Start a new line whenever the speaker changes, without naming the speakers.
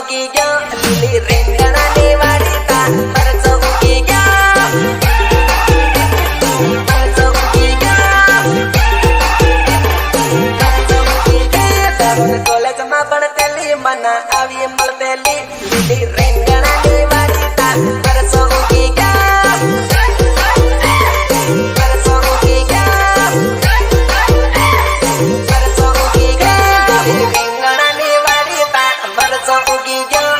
ઉગી ગયો લીલી રીંગણાની વાડી તા મરચો ઉગી ગયો મરચો ઉગી ગયો મરચો ઉગી ગયો કોલેજમાં ભણતેલી મના આવી મળતેલી લીલી રીંગણાની વાડી તા મરચો ઉગી ગયો મરચો ઉગી ગયો મરચો ઉગી ગયો રીંગણાની વાડી તા મરચો ઉગી ગયો